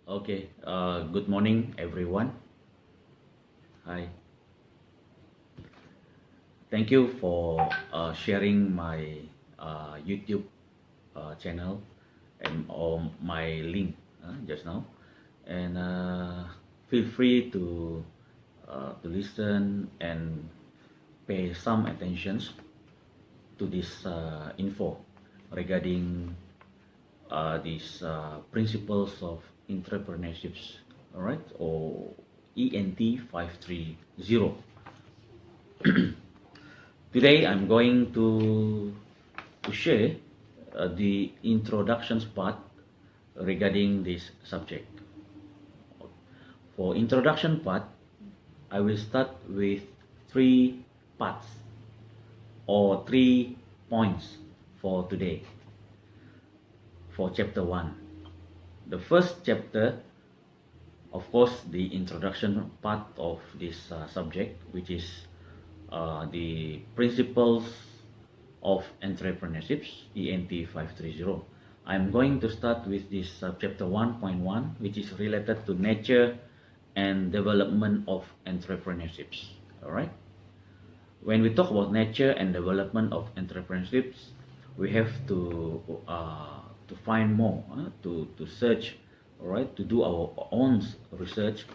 Okay, good morning, everyone. Hi. Thank you for sharing my YouTube channel and my link just now. And feel free to listen and pay some attentions to this info regarding these principles of entrepreneurships, all right, or ENT 530. Today I'm going to share the introductions part regarding this subject. For introduction part, I will start with three parts or 3 points for today. For chapter 1, the first chapter, of course, the introduction part of this subject, which is the principles of entrepreneurships, ENT 530. I'm going to start with this chapter 1.1, which is related to nature and development of entrepreneurships. All right. When we talk about nature and development of entrepreneurships, we have to find more, to search, all right, to do our own research,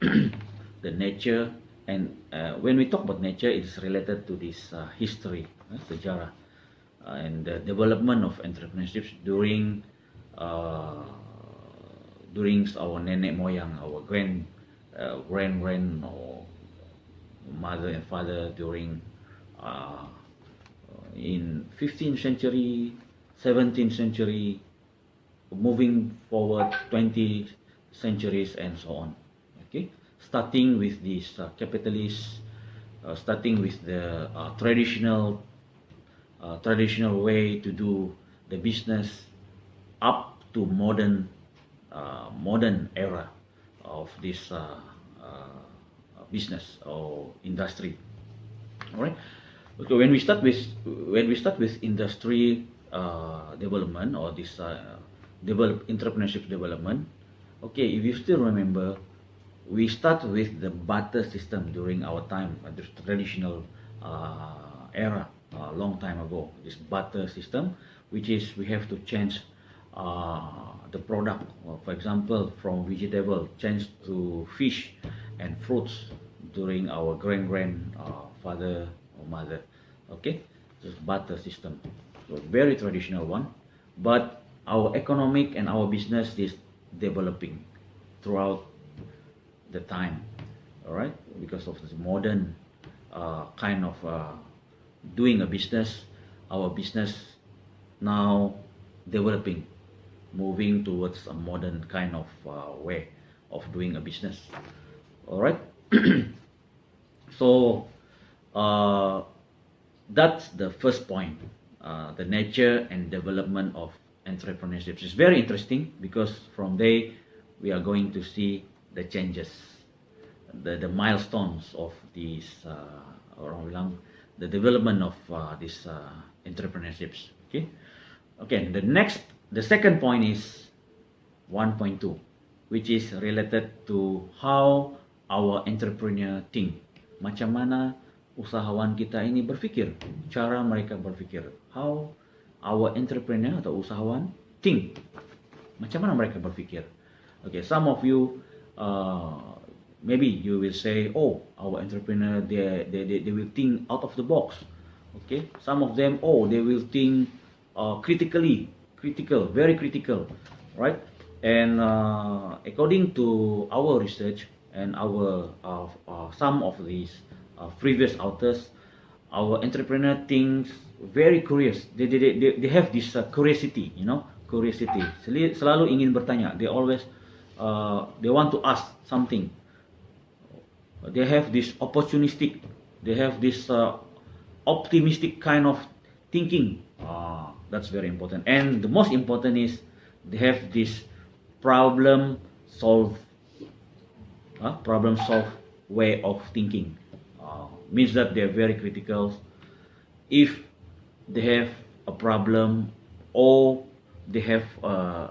the nature. And when we talk about nature, it is related to this history, sejarah, and the development of entrepreneurships during our nenek moyang, our grand or mother and father during in 15th century, 17th century, moving forward 20 centuries and so on. Okay, starting with this capitalists, starting with the traditional way to do the business, up to modern era of this business or industry. All right. So when we start with industry development, or this entrepreneurship development, okay, if you still remember, we start with the barter system during our time, the traditional era, long time ago. This barter system, which is we have to change the product, for example, from vegetable change to fish and fruits during our father or mother. Okay, this barter system, so very traditional one, but our economic and our business is developing throughout the time. All right, because of this modern kind of doing a business, our business now developing, moving towards a modern kind of way of doing a business. All right. So that's the first point, the nature and development of entrepreneurship. It's very interesting because from there we are going to see the changes, the milestones of these orang bilang the development of these entrepreneurships. Okay, the second point is 1.2, which is related to how our entrepreneur think. Macam mana usahawan kita ini berfikir, cara mereka berfikir. How our entrepreneur atau usahawan think. Macam mana mereka berfikir. Okay, some of you maybe you will say, oh, our entrepreneur, they will think out of the box. Okay, some of them, oh, they will think very critical, right? And according to our research and our some of these previous authors, our entrepreneur thinks very curious. They have this curiosity, curiosity. Selalu ingin bertanya. They always they want to ask something. They have this opportunistic. They have this optimistic kind of thinking. That's very important. And the most important is they have this problem solve way of thinking. Means that they're very critical. If they have a problem or they have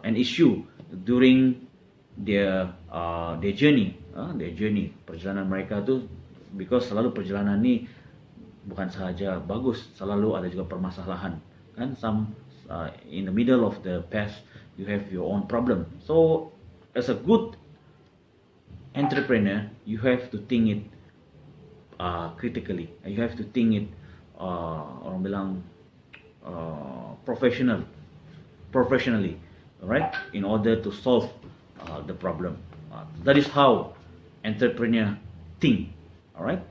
an issue during their journey, perjalanan mereka tuh, because selalu perjalanan ni bukan sahaja bagus, selalu ada juga permasalahan kan. In the middle of the path you have your own problem. So as a good entrepreneur, you have to think it critically. You have to think it orang bilang professionally, right? In order to solve the problem. That is how entrepreneur think. All right.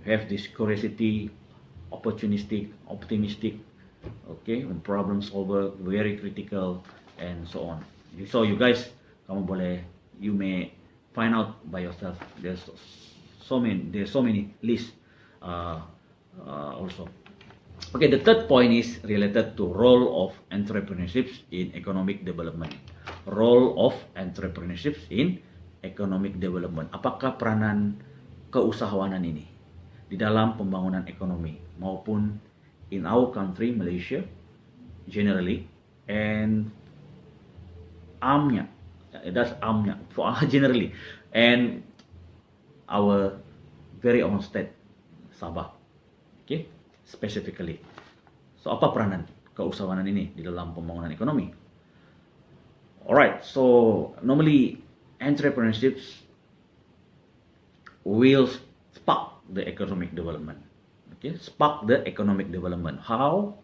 You have this curiosity, opportunistic, optimistic. Okay, when problem solver, very critical, and so on. So you guys, you may find out by yourself. There's so many lists also. Okay, the third point is related to role of entrepreneurships in economic development. Role of entrepreneurships in economic development. Apakah peranan keusahawanan ini di dalam pembangunan ekonomi maupun in our country, Malaysia, generally, and generally, and our very own state, Sabah, okay, specifically. So, apa peranan keusahawanan ini di dalam pembangunan ekonomi? Alright, so normally entrepreneurships will spark the economic development. Okay, spark the economic development. How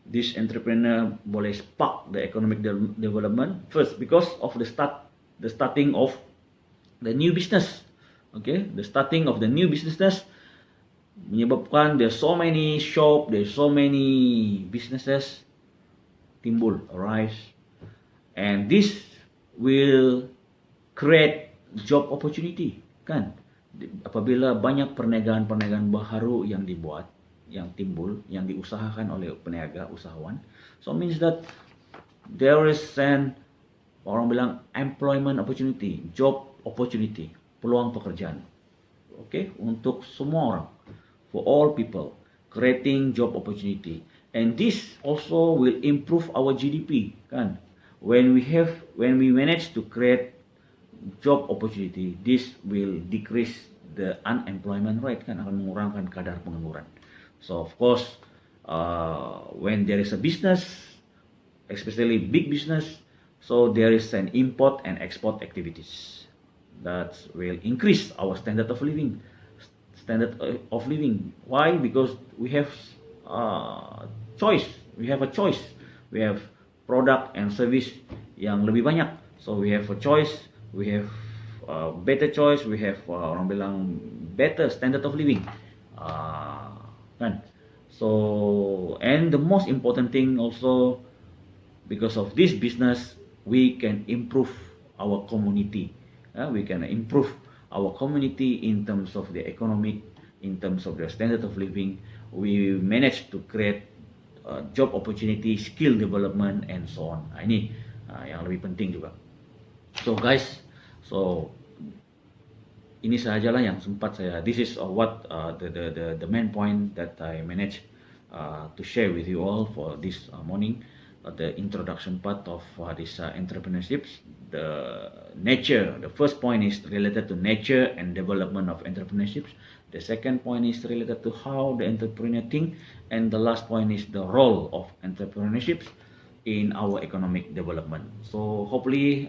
this entrepreneur boleh spark the economic development? First, because of the starting of the new business. Okay, the starting of the new businesses menyebabkan there's so many shop, there's so many businesses timbul, arise, and this will create job opportunity, kan? Apabila banyak perniagaan-perniagaan baru yang dibuat, yang timbul, yang diusahakan oleh peniaga, usahawan, so means that there is an, orang bilang, employment opportunity, job opportunity, peluang pekerjaan, okay, untuk semua orang, for all people, creating job opportunity, and this also will improve our GDP, kan? When we manage to create job opportunity, this will decrease the unemployment rate, kan, akan mengurangkan kadar pengangguran. So of course, when there is a business, especially big business, so there is an import and export activities that will increase our standard of living. Why? Because we have choice. We have a choice. We have product and service yang lebih banyak. So we have a choice. We have better choice. We have orang bilang better standard of living. Kan? So, and the most important thing also, because of this business, we can improve our community. We can improve our community in terms of the economic, in terms of the standard of living. We manage to create job opportunity, skill development, and so on. Ini yang lebih penting juga. So guys, ini sahajalah yang sempat saya. This is what the main point that I managed to share with you all for this morning. The introduction part of this entrepreneurships. The first point is related to nature and development of entrepreneurships. The second point is related to how the entrepreneur think, and the last point is the role of entrepreneurships in our economic development. So hopefully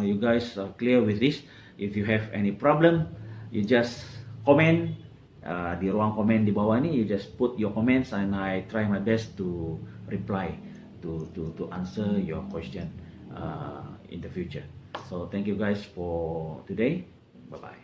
you guys are clear with this. If you have any problem, you just comment di ruang komen di bawah ni. You just put your comments, and I try my best to reply to answer your question in the future. So thank you guys for today. Bye bye.